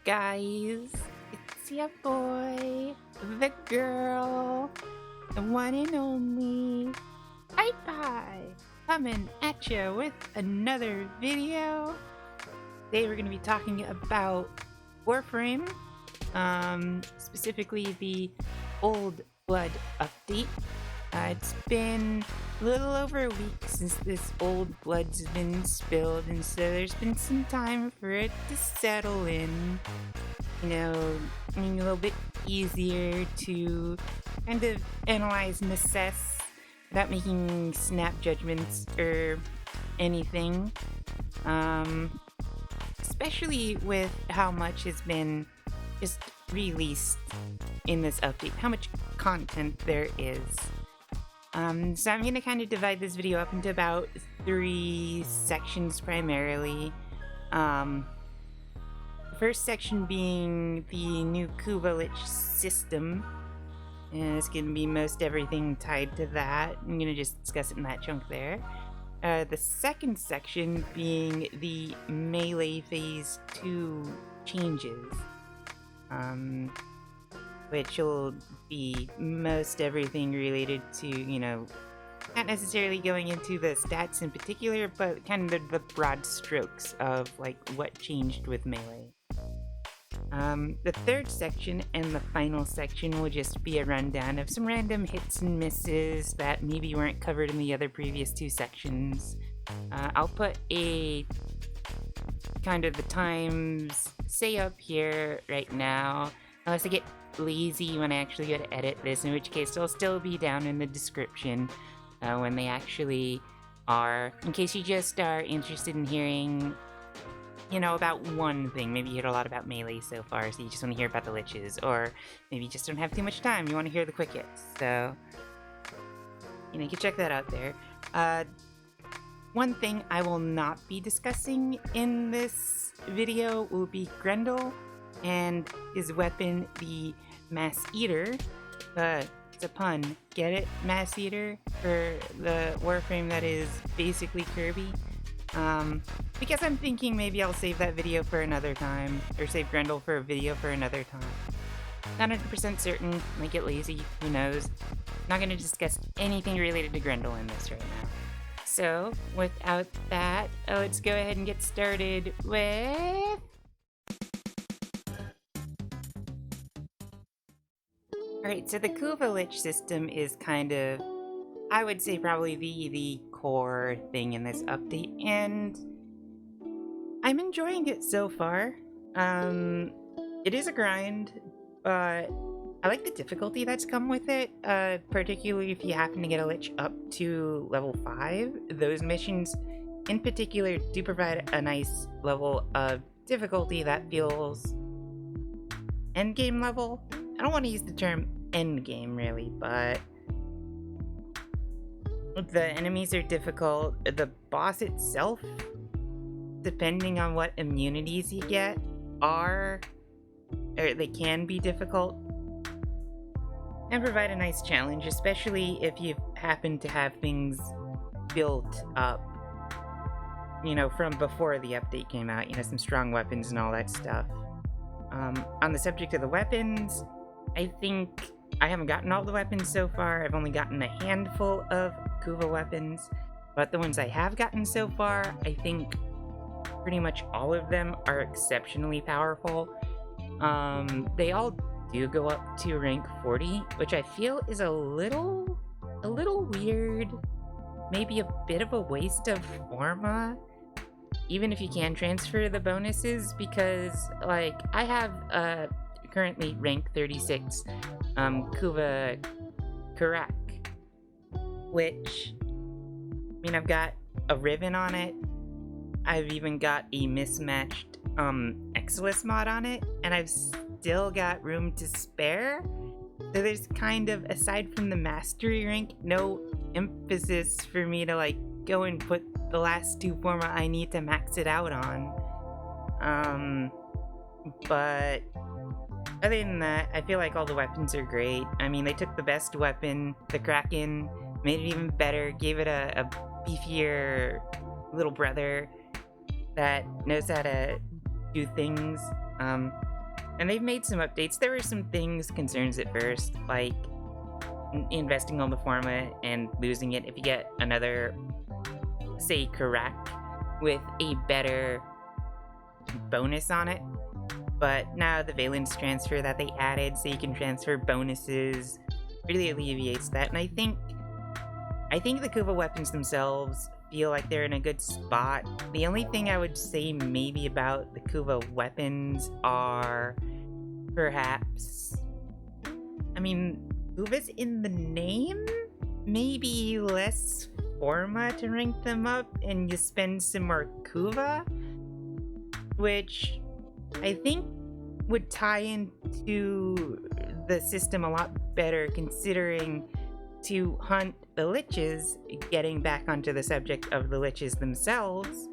guys? It's your boy, the girl, the one and only, Ai Pai, coming at you with another video. Today we're going to be talking about Warframe, specifically the Old Blood update. It's been a little over a week since this Old Blood's been spilled, and so there's been some time for it to settle in. You know, being a little bit easier to kind of analyze and assess without making snap judgments or anything. Especially with how much has been just released in this update, how much content there is. So I'm going to kind of divide this video up into about 3 sections primarily. The first section being the new Kuva Lich system, and it's going to be most everything tied to that. I'm going to just discuss it in that chunk there. The second section being the melee phase 2 changes, which will be most everything related to, you know, not necessarily going into the stats in particular, but kind of the broad strokes of like what changed with melee. The third section and the final section will just be a rundown of some random hits and misses that maybe weren't covered in the other previous 2 sections. I'll put a kind of the times say up here right now, unless I get lazy when I actually go to edit this, in which case they'll still be down in the description when they actually are, in case you just are interested in hearing, you know, about one thing. Maybe you heard a lot about melee so far, so you just want to hear about the liches, or maybe you just don't have too much time, you want to hear the quick hits, so you know, you can check that out there. One thing I will not be discussing in this video will be Grendel and his weapon, the Mass Eater. It's a pun. Get it? Mass Eater for the Warframe that is basically Kirby. Because I'm thinking maybe I'll save that video for another time, or save Grendel for a video for another time. Not 100% certain, might get lazy, who knows. Not going to discuss anything related to Grendel in this right now. So, without that, let's go ahead and get started with... Alright, so the Kuva Lich system is kind of, I would say, probably the core thing in this update, and I'm enjoying it so far. It is a grind, but I like the difficulty that's come with it, particularly if you happen to get a Lich up to level 5. Those missions in particular do provide a nice level of difficulty that feels endgame level. I don't want to use the term endgame really, but the enemies are difficult. The boss itself, depending on what immunities you get, they can be difficult and provide a nice challenge, especially if you happen to have things built up, you know, from before the update came out, you know, some strong weapons and all that stuff. On the subject of the weapons, I think I haven't gotten all the weapons so far. I've only gotten a handful of Kuva weapons, but the ones I have gotten so far, I think pretty much all of them are exceptionally powerful. They all do go up to rank 40, which I feel is a little weird, maybe a bit of a waste of Forma, even if you can transfer the bonuses, because like I have currently rank 36 Kuva Karak, which, I mean, I've got a ribbon on it, I've even got a mismatched Exilus mod on it, and I've still got room to spare. So there's kind of, aside from the mastery rank, no emphasis for me to like go and put the last 2 Forma I need to max it out on. But other than that, I feel like all the weapons are great. I mean, they took the best weapon, the Kraken, made it even better, gave it a beefier little brother that knows how to do things. And they've made some updates. There were some concerns at first, like investing on the forma and losing it if you get another, say, Karak with a better bonus on it. But now the valence transfer that they added, so you can transfer bonuses, really alleviates that. And I think the Kuva weapons themselves feel like they're in a good spot. The only thing I would say maybe about the Kuva weapons are perhaps, I mean, Kuva's in the name? Maybe less forma to rank them up and you spend some more Kuva, which I think would tie into the system a lot better, considering to hunt the Liches, getting back onto the subject of the Liches themselves,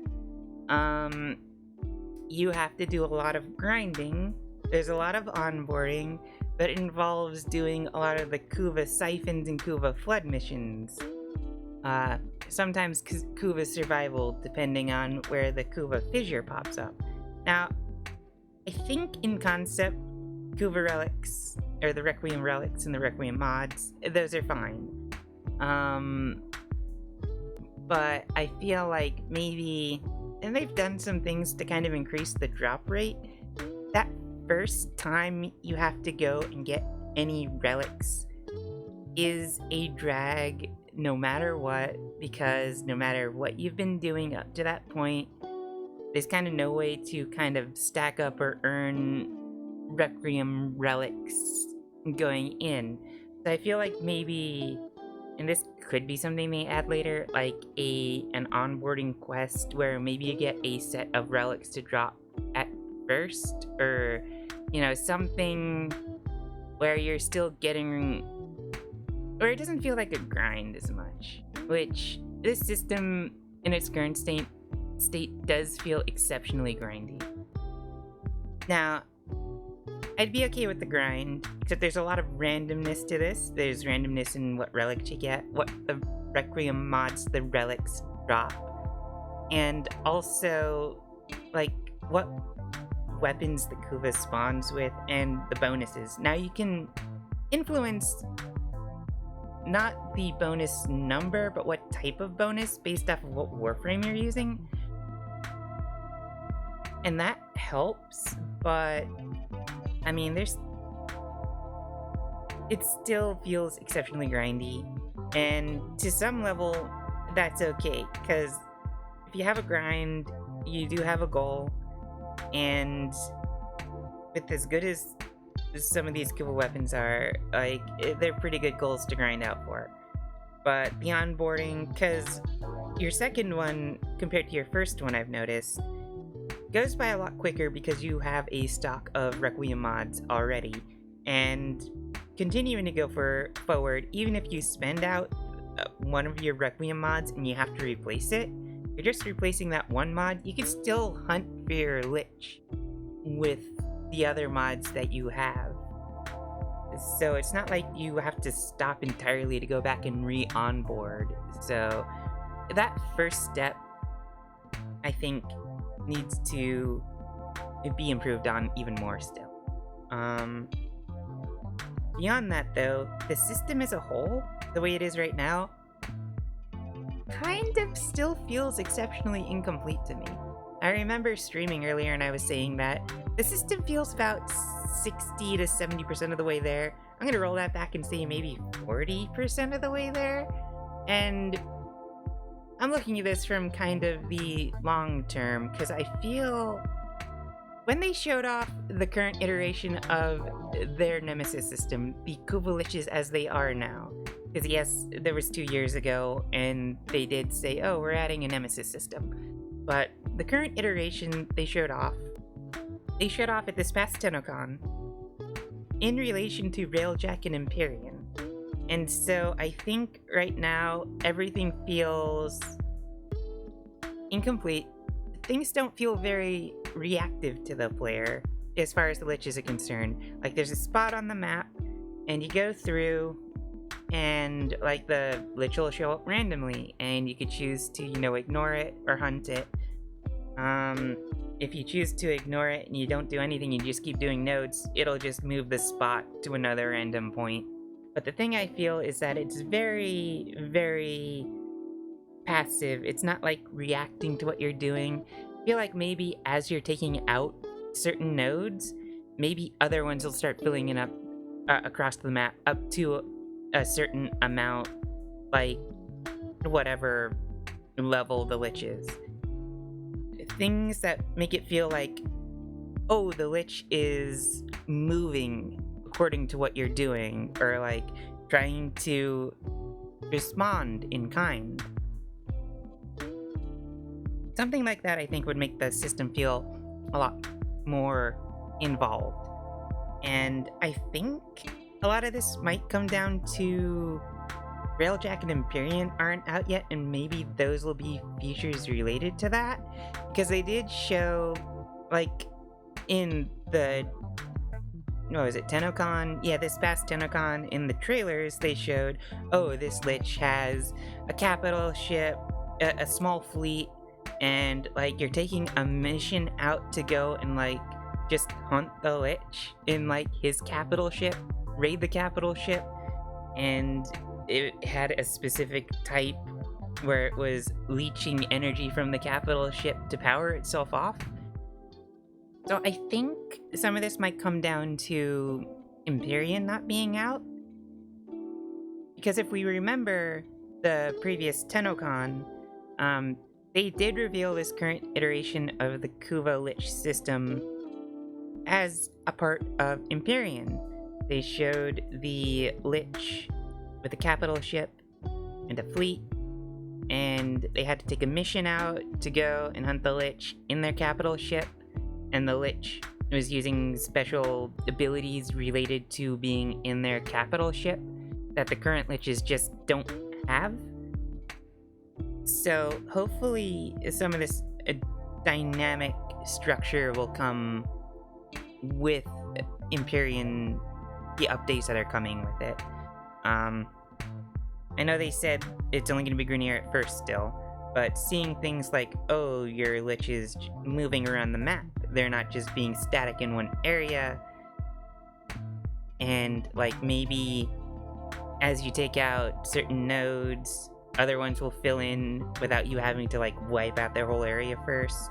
you have to do a lot of grinding. There's a lot of onboarding that involves doing a lot of the Kuva siphons and Kuva flood missions. Sometimes Kuva survival, depending on where the Kuva fissure pops up. Now, I think in concept, Kuva relics, or the Requiem relics and the Requiem mods, those are fine. But I feel like maybe, and they've done some things to kind of increase the drop rate, that first time you have to go and get any relics is a drag no matter what, because no matter what you've been doing up to that point, there's kind of no way to kind of stack up or earn Requiem relics going in. So I feel like maybe, and this could be something they add later, like an onboarding quest where maybe you get a set of relics to drop at first, or something where you're still getting, or it doesn't feel like a grind as much, which this system in its current state does feel exceptionally grindy. Now, I'd be okay with the grind, except there's a lot of randomness to this. There's randomness in what relics you get, what the Requiem mods the relics drop, and also, like, what weapons the Kuva spawns with, and the bonuses. Now you can influence not the bonus number, but what type of bonus based off of what Warframe you're using. And that helps, but I mean, it still feels exceptionally grindy, and to some level, that's okay, because if you have a grind, you do have a goal, and with as good as some of these Kuva weapons are, like, they're pretty good goals to grind out for. But the onboarding, because your second one, compared to your first one, I've noticed, goes by a lot quicker because you have a stock of Requiem mods already, and continuing to go forward, even if you spend out one of your Requiem mods and you have to replace it, you're just replacing that one mod. You can still hunt for your Lich with the other mods that you have. So it's not like you have to stop entirely to go back and re-onboard. So that first step, I think, needs to be improved on even more still. Beyond that, though, the system as a whole, the way it is right now, kind of still feels exceptionally incomplete to me. I remember streaming earlier and I was saying that the system feels about 60 to 70% of the way there. I'm gonna roll that back and say maybe 40% of the way there. And I'm looking at this from kind of the long term, because I feel when they showed off the current iteration of their Nemesis system, the Kuva Liches as they are now, because yes, there was 2 years ago, and they did say, oh, we're adding a Nemesis system. But the current iteration they showed off at this past TennoCon in relation to Railjack and Empyrean. And so I think right now everything feels incomplete. Things don't feel very reactive to the player as far as the Liches are concerned. Like, there's a spot on the map and you go through and like the Lich will show up randomly and you could choose to, ignore it or hunt it. If you choose to ignore it and you don't do anything, you just keep doing nodes, it'll just move the spot to another random point. But the thing I feel is that it's very, very passive. It's not like reacting to what you're doing. I feel like maybe as you're taking out certain nodes, maybe other ones will start filling it up across the map up to a certain amount, like whatever level the Lich is. Things that make it feel like, oh, the Lich is moving according to what you're doing, or like trying to respond in kind. Something like that, I think, would make the system feel a lot more involved. And I think a lot of this might come down to Railjack and Empyrean aren't out yet, and maybe those will be features related to that. Because they did show, like, in the, what was it, TennoCon? Yeah, this past TennoCon, in the trailers, they showed, oh, this Lich has a capital ship, a small fleet, and, like, you're taking a mission out to go and, like, just hunt the Lich in, like, his capital ship, raid the capital ship, and it had a specific type where it was leeching energy from the capital ship to power itself off. So I think some of this might come down to Empyrean not being out. Because if we remember the previous TennoCon, they did reveal this current iteration of the Kuva Lich system as a part of Empyrean. They showed the Lich with a capital ship and a fleet, and they had to take a mission out to go and hunt the Lich in their capital ship, and the Lich was using special abilities related to being in their capital ship that the current Liches just don't have. So hopefully some of this dynamic structure will come with Empyrean, the updates that are coming with it. I know they said it's only going to be Grineer at first still, but seeing things like, oh, your Lich is moving around the map, they're not just being static in one area, and like maybe as you take out certain nodes, other ones will fill in without you having to like wipe out their whole area first.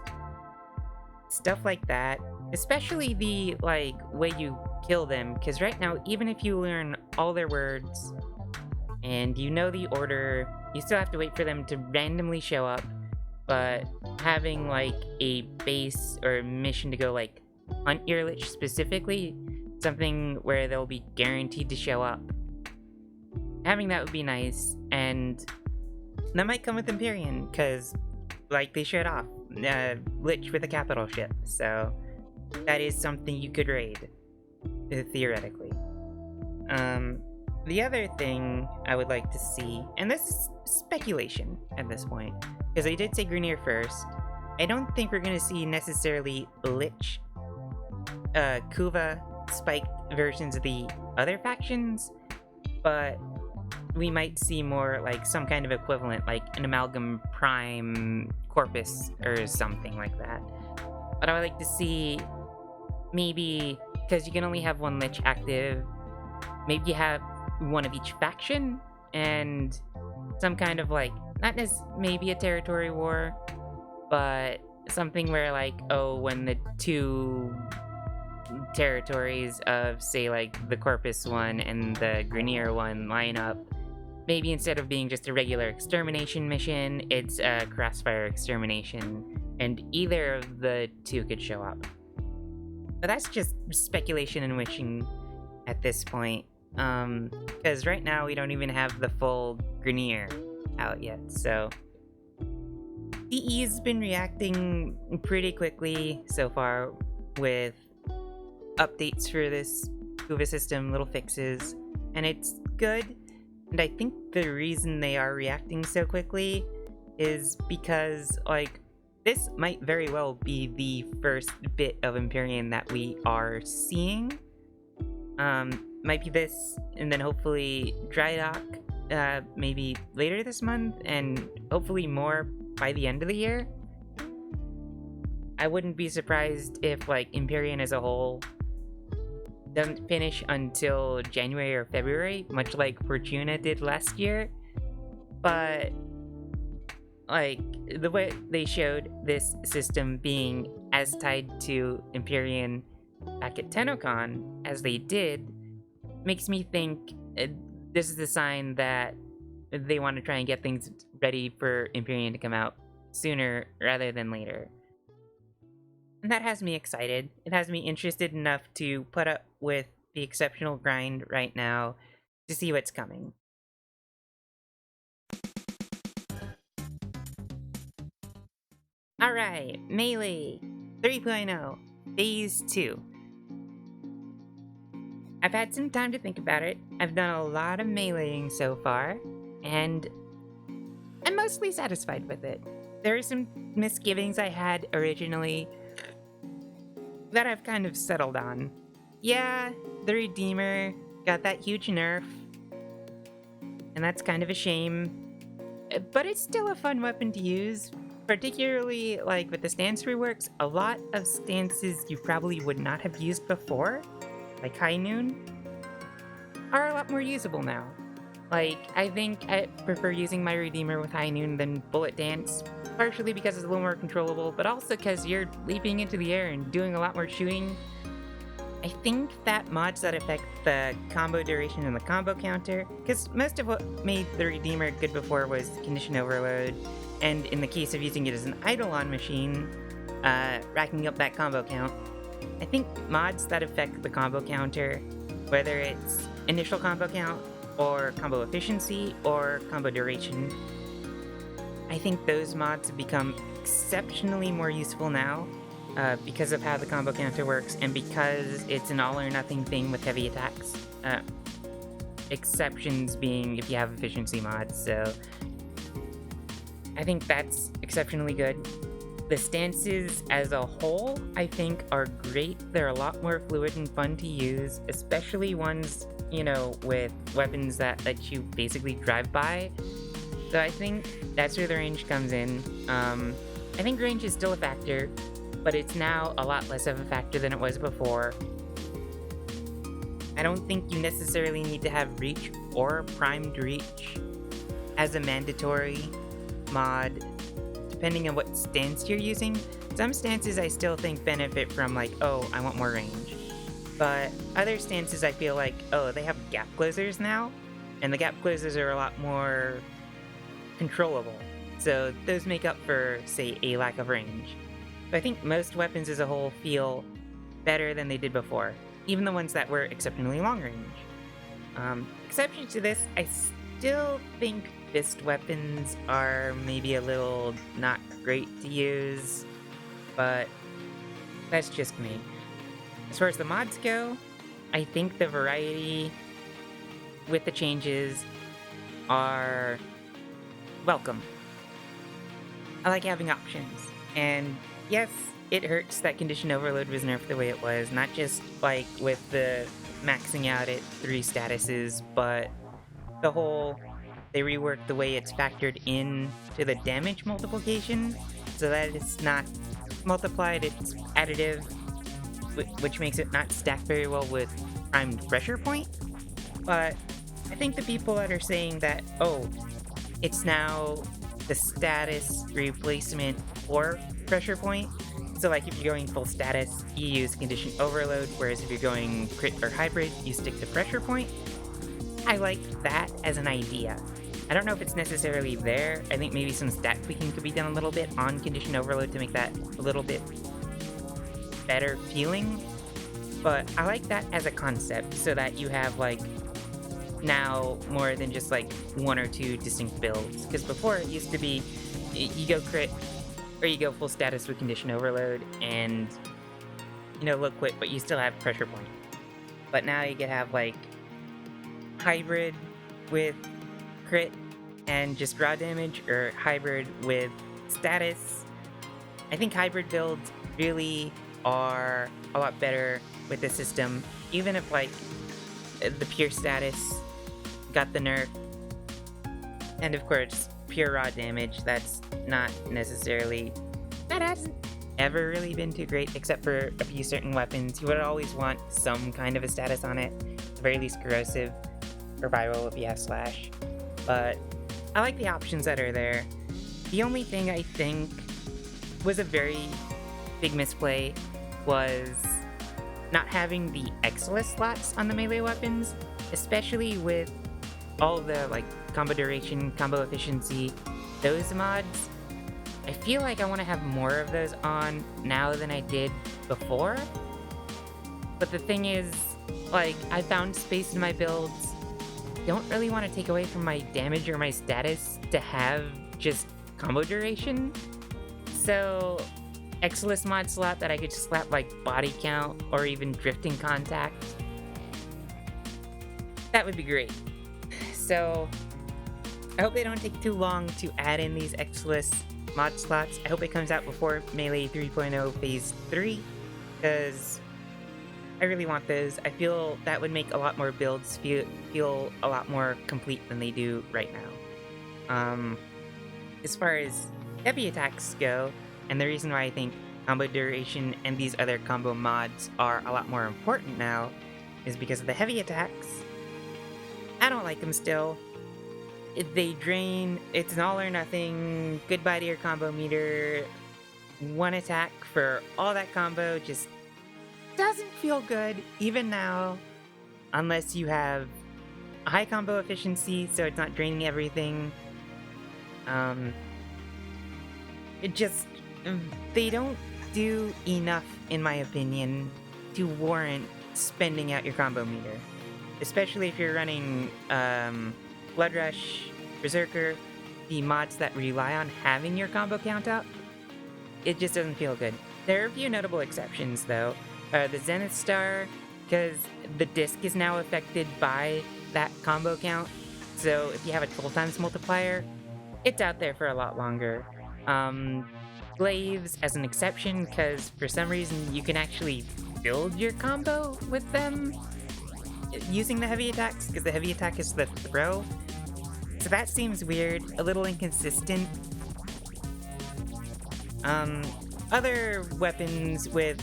Stuff like that, especially the like way you kill them, because right now, even if you learn all their words and you know the order, you still have to wait for them to randomly show up. But having like a base or a mission to go like hunt your Lich specifically, something where they'll be guaranteed to show up, having that would be nice. And that might come with Empyrean, because like they showed off Lich with a capital ship, so that is something you could raid theoretically. The other thing I would like to see, and this is speculation at this point, because they did say Grineer first. I don't think we're going to see necessarily Lich, Kuva spiked versions of the other factions, but we might see more like some kind of equivalent, like an Amalgam Prime Corpus or something like that. But I would like to see maybe, because you can only have one Lich active, maybe you have one of each faction, and some kind of like, not maybe a territory war, but something where like, oh, when the two territories of, say, like the Corpus one and the Grineer one line up, maybe instead of being just a regular extermination mission, it's a crossfire extermination, and either of the two could show up. But that's just speculation and wishing at this point, because right now we don't even have the full Grineer out yet, so DE's been reacting pretty quickly so far with updates for this Kuva system, little fixes, and it's good. And I think the reason they are reacting so quickly is because, like, this might very well be the first bit of Empyrean that we are seeing. Might be this, and then hopefully Dry Dock, maybe later this month, and hopefully more by the end of the year. I wouldn't be surprised if like Empyrean as a whole doesn't finish until January or February, much like Fortuna did last year. But like the way they showed this system being as tied to Empyrean back at TennoCon as they did makes me think this is a sign that they want to try and get things ready for Empyrean to come out sooner rather than later. And that has me excited. It has me interested enough to put up with the exceptional grind right now to see what's coming. Alright, Melee 3.0, Phase 2. I've had some time to think about it. I've done a lot of meleeing so far, and I'm mostly satisfied with it. There are some misgivings I had originally that I've kind of settled on. Yeah, the Redeemer got that huge nerf, and that's kind of a shame. But it's still a fun weapon to use, particularly like with the stance reworks. A lot of stances you probably would not have used before, like High Noon, are a lot more usable now. Like, I think I prefer using my Redeemer with High Noon than Bullet Dance, partially because it's a little more controllable, but also because you're leaping into the air and doing a lot more shooting. I think that mods that affect the combo duration and the combo counter, because most of what made the Redeemer good before was condition overload, and in the case of using it as an Eidolon machine, racking up that combo count. I think mods that affect the combo counter, whether it's initial combo count, or combo efficiency, or combo duration, I think those mods have become exceptionally more useful now because of how the combo counter works and because it's an all or nothing thing with heavy attacks. Exceptions being if you have efficiency mods, so I think that's exceptionally good. The stances as a whole, I think, are great. They're a lot more fluid and fun to use, especially ones, with weapons that let you basically drive by. So I think that's where the range comes in. I think range is still a factor, but it's now a lot less of a factor than it was before. I don't think you necessarily need to have reach or primed reach as a mandatory mod, depending on what stance you're using. Some stances I still think benefit from like, oh, I want more range. But other stances I feel like, oh, they have gap closers now, and the gap closers are a lot more controllable. So those make up for, say, a lack of range. But I think most weapons as a whole feel better than they did before, even the ones that were exceptionally long range. Exception to this, I still think fist weapons are maybe a little not great to use, but that's just me. As far as the mods go, I think the variety with the changes are welcome. I like having options, and yes, it hurts that condition overload was nerfed the way it was, not just like with the maxing out at 3 statuses, but the whole, they reworked the way it's factored in to the damage multiplication, so that it's not multiplied, it's additive, which makes it not stack very well with primed pressure point. But I think the people that are saying that, oh, it's now the status replacement for pressure point, so like if you're going full status, you use condition overload, whereas if you're going crit or hybrid, you stick to pressure point. I like that as an idea. I don't know if it's necessarily there. I think maybe some stat tweaking could be done a little bit on condition overload to make that a little bit better feeling. But I like that as a concept, so that you have like now more than just like 1 or 2 distinct builds. Because before it used to be you go crit or you go full status with condition overload and low quit, but you still have pressure point. But now you can have like hybrid with crit and just raw damage, or hybrid with status. I think hybrid builds really are a lot better with the system, even if like the pure status got the nerf, and of course pure raw damage, that's not necessarily, that ever really been too great, except for a few certain weapons. You would always want some kind of a status on it, at the very least corrosive, or viral if you have slash. But I like the options that are there. The only thing I think was a very big misplay was not having the Excellus slots on the melee weapons, especially with all the like combo duration, combo efficiency, those mods. I feel like I want to have more of those on now than I did before. But the thing is, like, I found space in my builds. Don't really want to take away from my damage or my status to have just combo duration. So, Excellus mod slot that I could just slap like body count or even drifting contact. That would be great. So, I hope they don't take too long to add in these Excellus mod slots. I hope it comes out before Melee 3.0 Phase 3, because I really want those. I feel that would make a lot more builds feel a lot more complete than they do right now. As far as heavy attacks go, and the reason why I think combo duration and these other combo mods are a lot more important now is because of the heavy attacks. I don't like them still. They drain, it's an all or nothing, goodbye to your combo meter, one attack for all that combo just doesn't feel good, even now, unless you have a high combo efficiency so it's not draining everything. They don't do enough, in my opinion, to warrant spending out your combo meter. Especially if you're running, Blood Rush, Berserker, the mods that rely on having your combo count up, it just doesn't feel good. There are a few notable exceptions, though. The Zenith Star, because the disc is now affected by that combo count, so if you have a 12 times multiplier, it's out there for a lot longer. Glaives as an exception, because for some reason you can actually build your combo with them using the heavy attacks, because the heavy attack is the throw. So that seems weird, a little inconsistent. Other weapons with,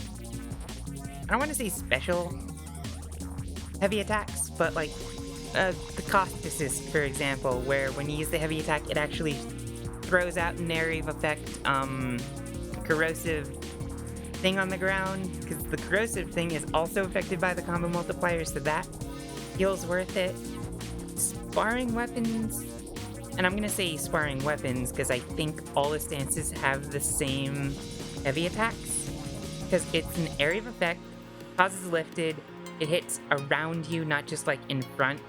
I don't want to say special heavy attacks, but like the cost assist, for example, where when you use the heavy attack, it actually throws out an area of effect, corrosive thing on the ground, because the corrosive thing is also affected by the combo multiplier, so that feels worth it. Sparring weapons, and I'm gonna say sparring weapons because I think all the stances have the same heavy attacks, because it's an area of effect, causes lifted, it hits around you, not just like in front,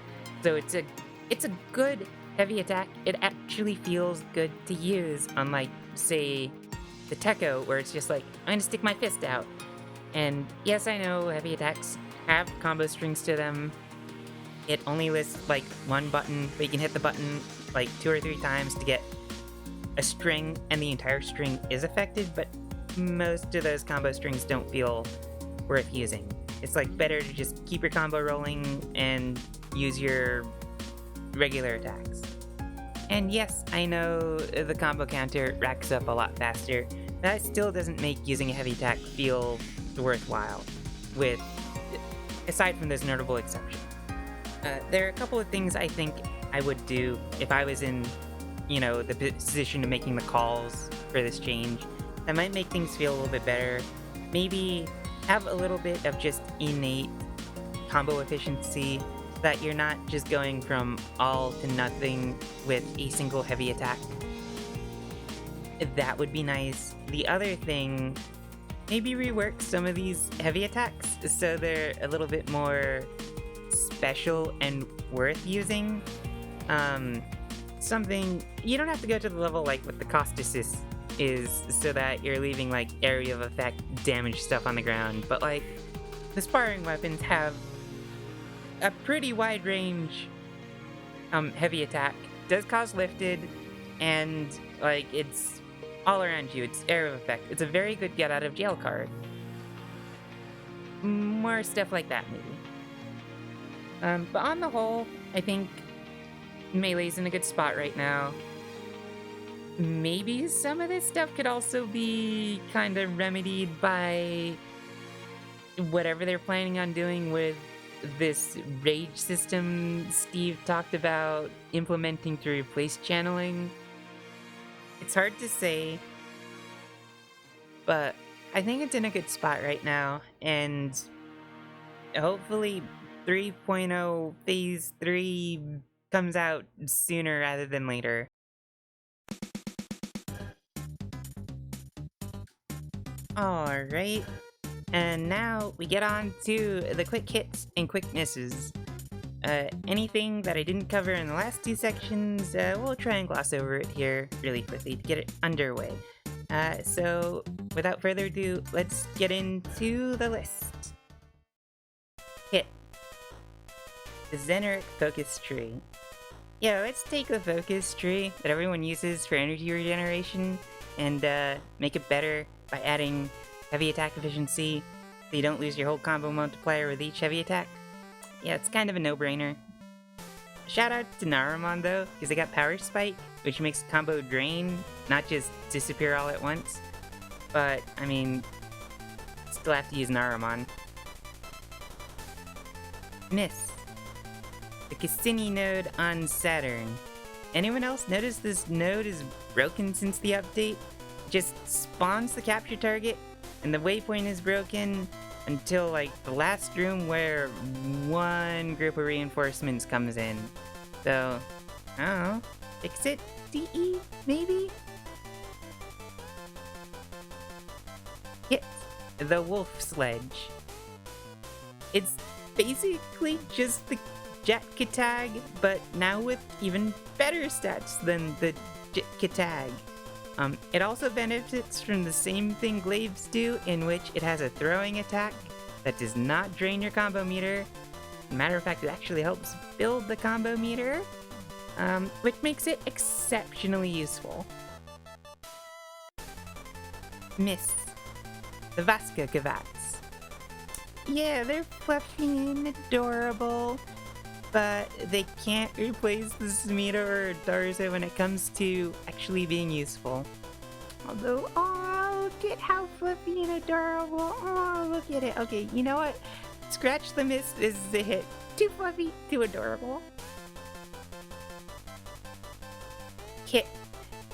so it's a good heavy attack. It actually feels good to use, unlike, say, the Tekko, where it's just like, I'm gonna stick my fist out. And yes, I know heavy attacks have combo strings to them. It only lists like one button, but you can hit the button like 2 or 3 times to get a string, and the entire string is affected, but most of those combo strings don't feel worth using. It's like better to just keep your combo rolling and use your regular attacks. And yes, I know the combo counter racks up a lot faster. That still doesn't make using a heavy attack feel worthwhile, aside from those notable exceptions. There are a couple of things I think I would do if I was in, the position of making the calls for this change. That might make things feel a little bit better. Maybe have a little bit of just innate combo efficiency, so that you're not just going from all to nothing with a single heavy attack. That would be nice. The other thing, maybe rework some of these heavy attacks so they're a little bit more special and worth using. Something, you don't have to go to the level like what the cost assist is, so that you're leaving like area of effect damage stuff on the ground, but like the sparring weapons have a pretty wide range heavy attack, does cause lifted, and like it's all around you, it's area of effect. It's a very good get out of jail card. More stuff like that maybe. But on the whole, I think Melee's in a good spot right now. maybe some of this stuff could also be kind of remedied by whatever they're planning on doing with this rage system Steve talked about implementing to replace channeling. It's hard to say, but I think it's in a good spot right now, and hopefully 3.0 Phase 3 comes out sooner rather than later. Alright, and now we get on to the quick hits and quick misses. Anything that I didn't cover in the last two sections, we'll try and gloss over it here really quickly to get it underway. So, without further ado, let's get into the list. Hit. The Zeneric Focus Tree. Yeah, let's take the focus tree that everyone uses for energy regeneration and make it better by adding heavy attack efficiency so you don't lose your whole combo multiplier with each heavy attack. Yeah, it's kind of a no-brainer. Shout out to Naramon though, because they got Power Spike, which makes combo drain, not just disappear all at once. But, I mean, still have to use Naramon. Miss. The Cassini node on Saturn. Anyone else notice this node is broken since the update? It just spawns the capture target, and the waypoint is broken until like the last room where one group of reinforcements comes in. So, I don't know. Fix it? DE? Maybe? Hit the Wolf Sledge. It's basically just the Jet Katag, but now with even better stats than the Jet Katag. It also benefits from the same thing Glaives do, in which it has a throwing attack that does not drain your combo meter. Matter of fact, it actually helps build the combo meter, which makes it exceptionally useful. Miss. The Vasca Kavats. Yeah, they're fluffy and adorable, but they can't replace the Smita or Darza when it comes to actually being useful. Although, oh, look at how fluffy and adorable. Oh, look at it. Okay, you know what? Scratch the miss. This is a hit. Too fluffy, too adorable. Hit.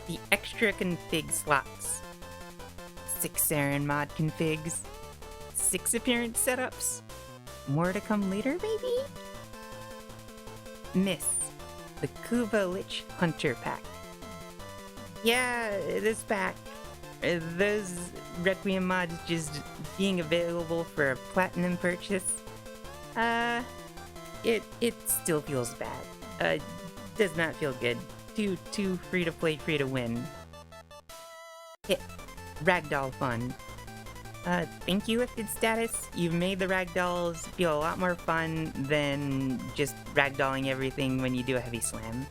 The extra config slots. 6 Saren mod configs. 6 appearance setups. More to come later, maybe? Miss. The Kuva Lich Hunter Pack. Yeah, this pack. Those Requiem mods just being available for a platinum purchase. It still feels bad. Does not feel good. Too free to play, free to win. Hit. Ragdoll fun. Thank you, Lifted Status. You've made the ragdolls feel a lot more fun than just ragdolling everything when you do a heavy slam.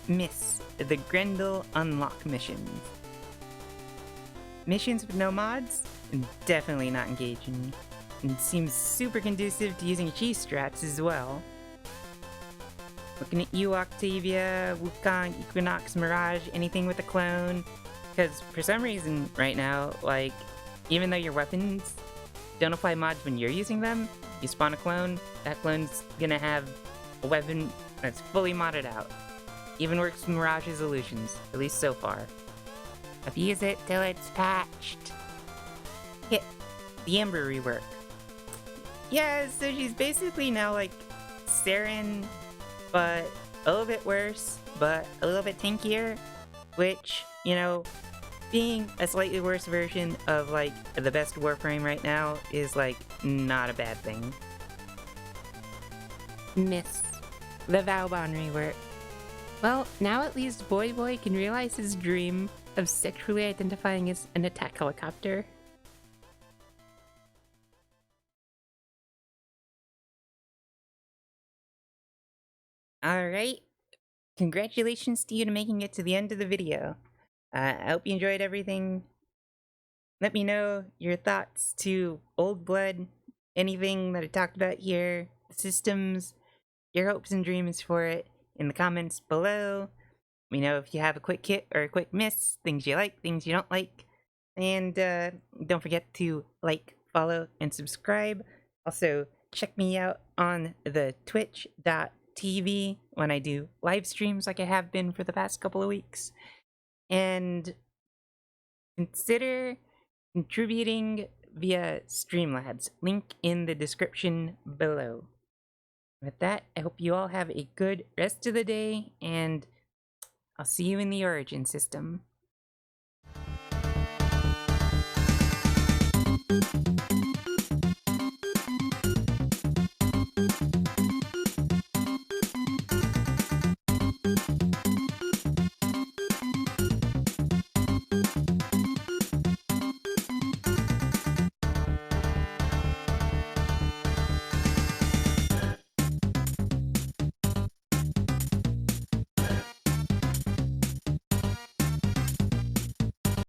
Miss. The Grendel Unlock missions. Missions with no mods? Definitely not engaging. And seems super conducive to using cheese strats as well. Looking at you, Octavia, Wukong, Equinox, Mirage, anything with a clone. Because for some reason, right now, like, even though your weapons don't apply mods when you're using them, you spawn a clone, that clone's gonna have a weapon that's fully modded out. Even works with Mirage's illusions, at least so far. Abuse it till it's patched. Hit. The Ember rework. Yeah, so she's basically now like Saren, but a little bit worse, but a little bit tankier, which, you know, being a slightly worse version of like the best Warframe right now is like not a bad thing. Miss. The Vauban rework. Well, now at least Boy Boy can realize his dream of sexually identifying as an attack helicopter. Alright, congratulations to you to making it to the end of the video. I hope you enjoyed everything. Let me know your thoughts to Old Blood, anything that I talked about here, the systems, your hopes and dreams for it in the comments below. me know if you have a quick hit or a quick miss, things you like, things you don't like. And don't forget to like, follow, and subscribe. Also, check me out on the twitch.tv when I do live streams like I have been for the past couple of weeks. And consider contributing via Streamlabs. Link in the description below. With that, I hope you all have a good rest of the day, and I'll see you in the Origin system.